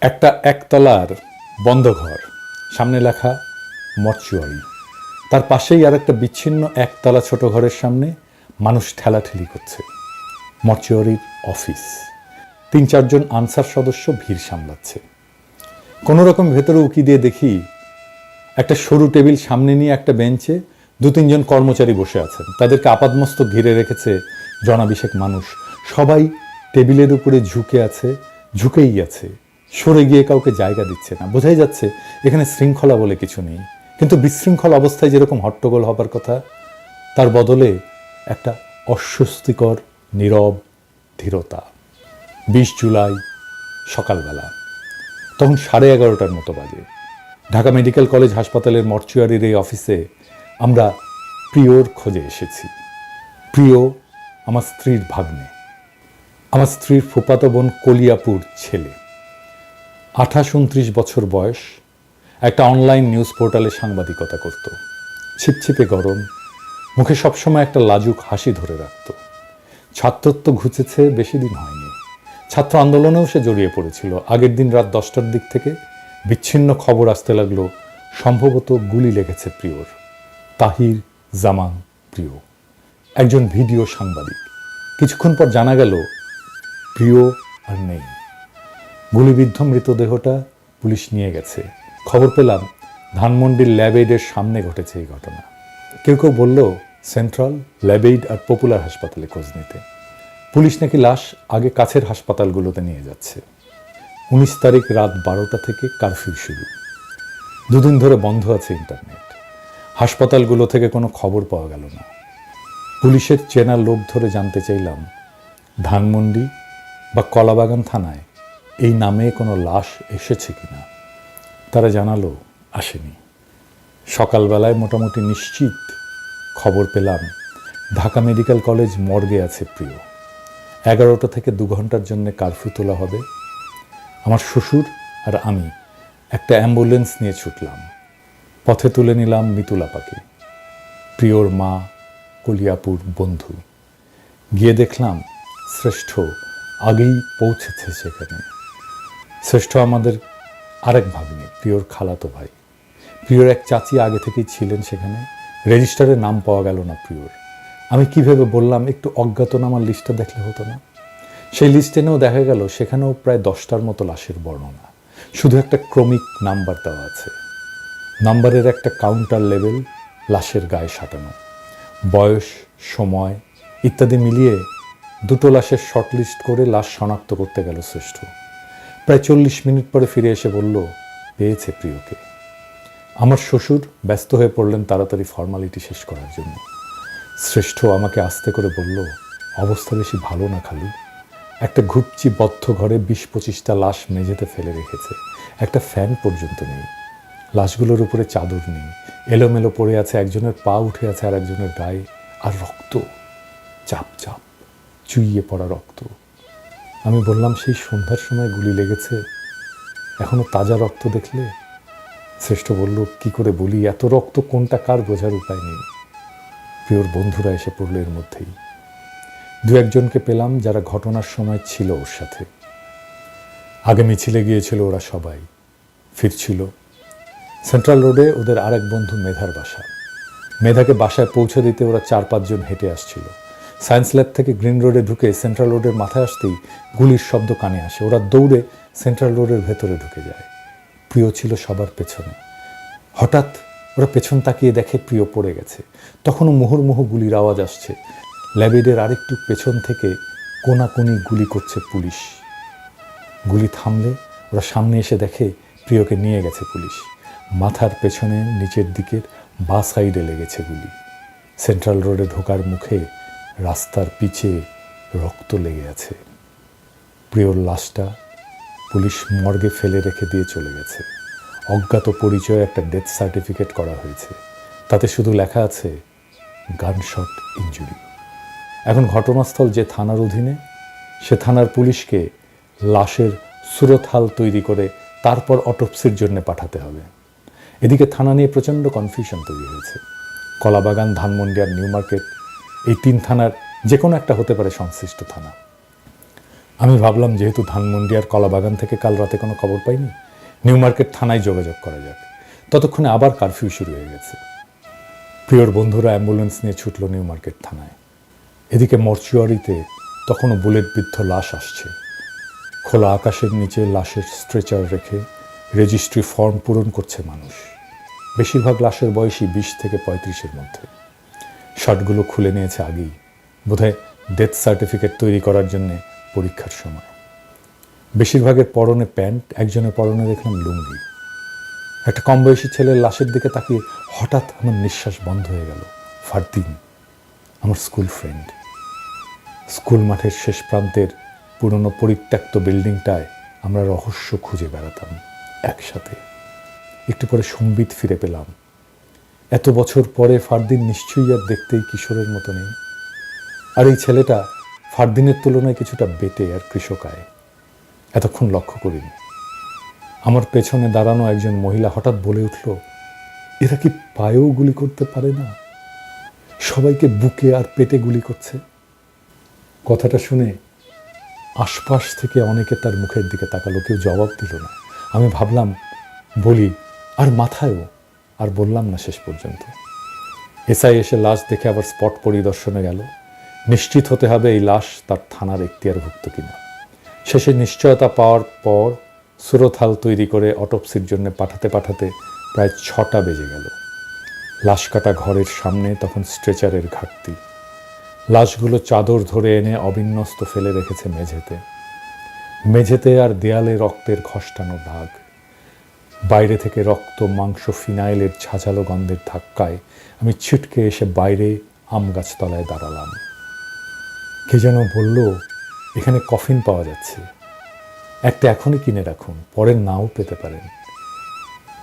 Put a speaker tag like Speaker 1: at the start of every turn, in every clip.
Speaker 1: একটা একতলার বন্ধ ঘর, সামনে লেখা মর্চুয়ারি। তার পাশেই আর একটা বিচ্ছিন্ন একতলা ছোট ঘরের সামনে মানুষ ঠেলাঠেলি করছে। মর্চুয়ারির অফিস। ৩-৪ জন আনসার সদস্য ভিড় সামলাচ্ছে। কোনো রকম ভেতরে উকি দিয়ে দেখি একটা সরু টেবিল সামনে নিয়ে একটা বেঞ্চে ২-৩ জন কর্মচারী বসে আছেন। তাদেরকে আপাদমস্তক ঘিরে রেখেছে জনাবিশেক মানুষ। সবাই টেবিলের উপরে ঝুঁকে আছে, ঝুঁকেই আছে, সরে গিয়ে কাউকে জায়গা দিচ্ছে না। বোঝাই যাচ্ছে এখানে শৃঙ্খলা বলে কিছু নেই। কিন্তু বিশৃঙ্খল অবস্থায় যেরকম হট্টগোল হবার কথা, তার বদলে একটা অস্বস্তিকর নীরব ধীরতা। ২০ জুলাই সকালবেলা, তখন 11:30টার মতো বাজে। ঢাকা মেডিকেল কলেজ হাসপাতালের মর্চুয়ারির এই অফিসে আমরা প্রিয়র খোঁজে এসেছি। প্রিয় আমার স্ত্রীর ভাগ্নে, আমার স্ত্রীর ফুফাতো বোন কলিয়াপুর ছেলে। 28-29 বছর বয়স, একটা অনলাইন নিউজ পোর্টালে সাংবাদিকতা করত। ছিপছিপে গরম, মুখে সবসময় একটা লাজুক হাসি ধরে রাখত। ছাত্রত্ব ঘুচেছে বেশি দিন হয়নি। ছাত্র আন্দোলনেও সে জড়িয়ে পড়েছিল। আগের দিন রাত 10টার দিক থেকে বিচ্ছিন্ন খবর আসতে লাগলো, সম্ভবত গুলি লেগেছে প্রিয়র। তাহির জামান প্রিয়, একজন ভিডিও সাংবাদিক। কিছুক্ষণ পর জানা গেল প্রিয় আর নেই। গুলিবিদ্ধ মৃতদেহটা পুলিশ নিয়ে গেছে। খবর পেলাম ধানমন্ডির ল্যাবএইডের সামনে ঘটেছে এই ঘটনা। কেউ কেউ বলল সেন্ট্রাল, ল্যাবএইড আর পপুলার হাসপাতালে খোঁজ নিতে। পুলিশ নাকি লাশ আগে কাছের হাসপাতালগুলোতে নিয়ে যাচ্ছে। 19 তারিখ রাত 12টা থেকে কারফিউ শুরু। 2 দিন ধরে বন্ধ আছে ইন্টারনেট। হাসপাতালগুলো থেকে কোনো খবর পাওয়া গেল না। পুলিশের চেনা লোক ধরে জানতে চাইলাম ধানমন্ডি বা কলাবাগান থানায় এই নামে কোনো লাশ এসেছে কিনা। তারা জানালো আসেনি। সকালবেলায় মোটামুটি নিশ্চিত খবর পেলাম ঢাকা মেডিকেল কলেজ মর্গে আছে প্রিয়। 11টা থেকে 2 ঘন্টার জন্য কারফিউ তোলা হবে। আমার শ্বশুর আর আমি একটা অ্যাম্বুলেন্স নিয়ে ছুটলাম। পথে তুলে নিলাম মিতুলাপাকে, প্রিয়র মা, কলিয়াপুর বন্ধু। গিয়ে দেখলাম শ্রেষ্ঠ আগেই পৌঁছেছে সেখানে। শ্রেষ্ঠ আমাদের আরেক ভাগ্নে, প্রিয়র খালাতো ভাই। প্রিয়র এক চাচি আগে থেকেই ছিলেন সেখানে। রেজিস্টারে নাম পাওয়া গেল না প্রিয়র। আমি কিভাবে বললাম একটু অজ্ঞাতনামার লিস্টটা দেখলে হতো না। সেই লিস্ট এনেও দেখা গেল সেখানেও প্রায় 10টার মতো লাশের বর্ণনা। শুধু একটা ক্রমিক নাম্বার দেওয়া আছে। নাম্বারের একটা কাউন্টার লেভেল লাশের গায়ে সাঁটানো। বয়স, সময় ইত্যাদি মিলিয়ে 2টো লাশের শর্টলিস্ট করে লাশ শনাক্ত করতে গেল শ্রেষ্ঠ। প্রায় 40 মিনিট পরে ফিরে এসে বলল পেয়েছে প্রিয়কে। আমার শ্বশুর ব্যস্ত হয়ে পড়লেন তাড়াতাড়ি ফর্মালিটি শেষ করার জন্য। শ্রেষ্ঠ আমাকে আস্তে করে বলল অবস্থা বেশি ভালো না খালু। একটা ঘুপচি বদ্ধ ঘরে 20-25টা লাশ মেঝেতে ফেলে রেখেছে। একটা ফ্যান পর্যন্ত নেই। লাশগুলোর উপরে চাদর নেই। এলোমেলো পড়ে আছে, একজনের পা উঠে আছে আর একজনের গায়ে। আর রক্ত, চাপ চাপ চুইয়ে পড়া রক্ত। আমি বললাম সেই সন্ধ্যার সময় গুলি লেগেছে, এখনো তাজা রক্ত দেখলে? শ্রেষ্ঠ বলল কি করে বলি, এত রক্ত কোনটা কার বোঝার উপায় নেই। প্রিয়র বন্ধুরা এসে পড়ল এর মধ্যেই। 2-1 জনকে পেলাম যারা ঘটনার সময় ছিল ওর সাথে। আগে মিছিলে গিয়েছিল ওরা সবাই, ফিরছিল। সেন্ট্রাল রোডে ওদের আরেক বন্ধু মেধার বাসা। মেধাকে বাসায় পৌঁছে দিতে ওরা 4-5 জন হেঁটে আসছিল। সায়েন্স ল্যাব থেকে গ্রিন রোডে ঢুকে সেন্ট্রাল রোডের মাথায় আসতেই গুলির শব্দ কানে আসে। ওরা দৌড়ে সেন্ট্রাল রোডের ভেতরে ঢুকে যায়। প্রিয় ছিল সবার পেছনে। হঠাৎ ওরা পেছন তাকিয়ে দেখে প্রিয় পড়ে গেছে। তখনও মুহুর্মুহু গুলির আওয়াজ আসছে। ল্যাবএইডের আরেকটু পেছন থেকে কোনাকুনি গুলি করছে পুলিশ। গুলি থামলে ওরা সামনে এসে দেখে প্রিয়কে নিয়ে গেছে পুলিশ। মাথার পেছনে নিচের দিকের বাঁ সাইডে লেগেছে গুলি। সেন্ট্রাল রোডে ঢোকার মুখে রাস্তার পিছে রক্ত লেগে আছে। প্রিয়র লাশটা পুলিশ মর্গে ফেলে রেখে দিয়ে চলে গেছে। অজ্ঞাত পরিচয়ে একটা ডেথ সার্টিফিকেট করা হয়েছে। তাতে শুধু লেখা আছে গানশট ইনজুরি। এখন ঘটনাস্থল যে থানার অধীনে, সে থানার পুলিশকে লাশের সুরতহাল তৈরি করে তারপর অটোপসির জন্য পাঠাতে হবে। এদিকে থানা নিয়ে প্রচণ্ড কনফিউশন তৈরি হয়েছে। কলাবাগান, ধানমন্ডি আর নিউ মার্কেট, এই 3 থানার যে কোনো একটা হতে পারে সংশ্লিষ্ট থানা। আমি ভাবলাম যেহেতু ধানমন্ডি আর কলাবাগান থেকে কাল রাতে কোনো খবর পাইনি, নিউ মার্কেট থানায় যোগাযোগ করা যাক। ততক্ষণে আবার কারফিউ শুরু হয়ে গেছে। প্রিয়র বন্ধুরা অ্যাম্বুলেন্স নিয়ে ছুটল নিউ মার্কেট থানায়। এদিকে মর্চুয়ারিতে তখনও বুলেটবিদ্ধ লাশ আসছে। খোলা আকাশের নিচে লাশের স্ট্রেচার রেখে রেজিস্ট্রি ফর্ম পূরণ করছে মানুষ। বেশিরভাগ লাশের বয়সই 20 থেকে 35-এর মধ্যে। শার্টগুলো খুলে নিয়েছে আগেই, বোধহয় ডেথ সার্টিফিকেট তৈরি করার জন্য পরীক্ষার সময়। বেশিরভাগের পরনে প্যান্ট, একজনের পরনে দেখলাম লুঙ্গি। একটা কম বয়সী ছেলের লাশের দিকে তাকিয়ে হঠাৎ আমার নিঃশ্বাস বন্ধ হয়ে গেল। ফারদিন, আমার স্কুল ফ্রেন্ড। স্কুল মাঠের শেষ প্রান্তের পুরনো পরিত্যক্ত বিল্ডিংটায় আমরা রহস্য খুঁজে বেড়াতাম একসাথে। একটু পরে সম্বিত ফিরে পেলাম। এত বছর পরে ফারদিন নিশ্চয়ই আর দেখতেই কিশোরের মতো নেই। আর এই ছেলেটা ফারদিনের তুলনায় কিছুটা বেটে আর কৃষকায়। এতক্ষণ লক্ষ্য করিনি। আমার পেছনে দাঁড়ানো একজন মহিলা হঠাৎ বলে উঠল, এরা কি পায়েও গুলি করতে পারে না? সবাইকে বুকে আর পেটে গুলি করছে। কথাটা শুনে আশপাশ থেকে অনেকে তার মুখের দিকে তাকালো, কেউ জবাব দিল না। আমি ভাবলাম বলি, আর মাথায়ও, আর বললাম না শেষ পর্যন্ত। এসআই এসে লাশ দেখে আবার স্পট পরিদর্শনে গেল। নিশ্চিত হতে হবে এই লাশ তার থানার এখতিয়ারভুক্ত কিনা। শেষে নিশ্চয়তা পাওয়ার পর সুরথাল তৈরি করে অটোপসির জন্য পাঠাতে পাঠাতে প্রায় 6টা বেজে গেল। লাশ কাটা ঘরের সামনে তখন স্ট্রেচারের ঘাটতি। লাশগুলো চাদর ধরে এনে অবিন্যস্ত ফেলে রেখেছে মেঝেতে। মেঝেতে আর দেয়ালে রক্তের খসটানো দাগ। বাইরে থেকে রক্ত, মাংস, ফিনাইলের ঝাঁঝালো গন্ধের ধাক্কায় আমি ছিটকে এসে বাইরে আম গাছতলায় দাঁড়ালাম। কে যেন বলল, এখানে কফিন পাওয়া যাচ্ছে, একটা এখনই কিনে রাখুন, পরে নাও পেতে পারেন।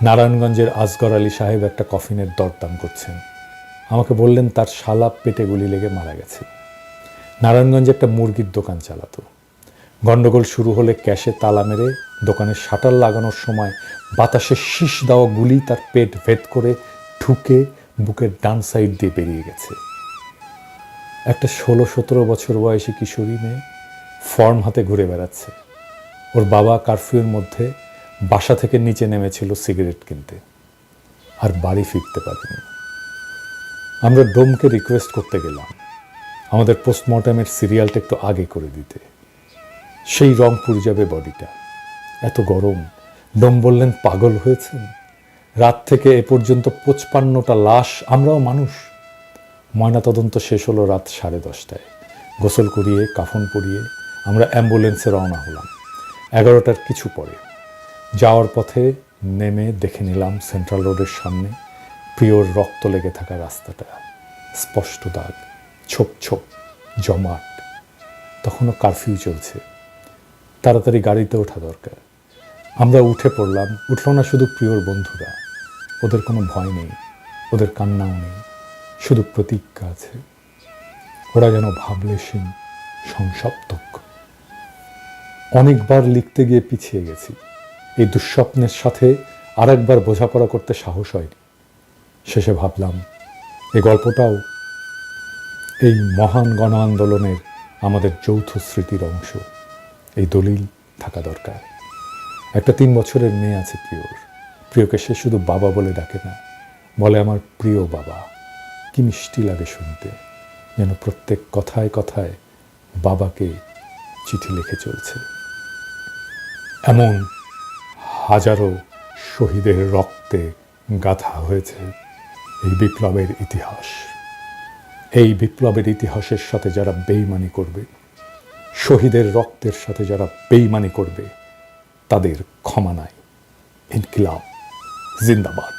Speaker 1: নারায়ণগঞ্জের আসগর আলী সাহেব একটা কফিনের দরদাম করছেন। আমাকে বললেন তার শালা পেটে গুলি লেগে মারা গেছে। নারায়ণগঞ্জে একটা মুরগির দোকান চালাতো। গন্ডগোল শুরু হলে ক্যাশে তালা মেরে দোকানের শাটার লাগানোর সময় বাতাসে শীষ দেওয়া গুলি তার পেট ভেদ করে ঢুকে বুকের ডান সাইড দিয়ে বেরিয়ে গেছে। একটা 16-17 বছর বয়সী কিশোরী মেয়ে ফর্ম হাতে ঘুরে বেড়াচ্ছে। ওর বাবা কারফিউর মধ্যে বাসা থেকে নিচে নেমেছিল সিগারেট কিনতে, আর বাড়ি ফিরতে পারেনি। আমরা ডোমকে রিকোয়েস্ট করতে গেলাম আমাদের পোস্টমর্টমের সিরিয়ালটা একটু আগে করে দিতে। সেই রংপুর যাবে বডিটা। এত গরম। ডোম বললেন, পাগল হয়েছেন? রাত থেকে এ পর্যন্ত 55টা লাশ, আমরাও মানুষ। ময়নাতদন্ত শেষ হলো রাত 10:30টায়। গোসল করিয়ে কাফন পরিয়ে আমরা অ্যাম্বুলেন্সে রওনা হলাম 11টার কিছু পরে। যাওয়ার পথে নেমে দেখে নিলাম সেন্ট্রাল রোডের সামনে প্রিয়র রক্ত লেগে থাকা রাস্তাটা। স্পষ্ট দাগ, ছোপ ছোপ, জমাট। তখনও কারফিউ চলছে। তাড়াতাড়ি গাড়িতে ওঠা দরকার। আমরা উঠে পড়লাম। উঠল না শুধু প্রিয়র বন্ধুরা। ওদের কোনো ভয় নেই, ওদের কান্নাও নেই, শুধু প্রতিজ্ঞা আছে। ওরা যেন ভাবলেশীন, সংসপ্তক। অনেকবার লিখতে গিয়ে পিছিয়ে গেছি। এই দুঃস্বপ্নের সাথে আরেকবার বোঝাপড়া করতে সাহস হয়নি। শেষে ভাবলাম এই গল্পটাও এই মহান গণ আন্দোলনের আমাদের যৌথ স্মৃতির অংশ। এই দলিল থাকা দরকার। একটা 3 বছরের মেয়ে আছে প্রিয়র। প্রিয়কে সে শুধু বাবা বলে ডাকে না, বলে আমার প্রিয় বাবা। কি মিষ্টি লাগে শুনতে, যেন প্রত্যেক কথায় কথায় বাবাকে চিঠি লিখে চলছে। এমন হাজারো শহীদের রক্তে গাঁথা হয়েছে এই বিপ্লবের ইতিহাস। এই বিপ্লবের ইতিহাসের সাথে যারা বেইমানি করবে, শহীদের রক্তের সাথে যারা বেইমানি করবে, তাদের ক্ষমা নাই। ইনকিলাব জিন্দাবাদ।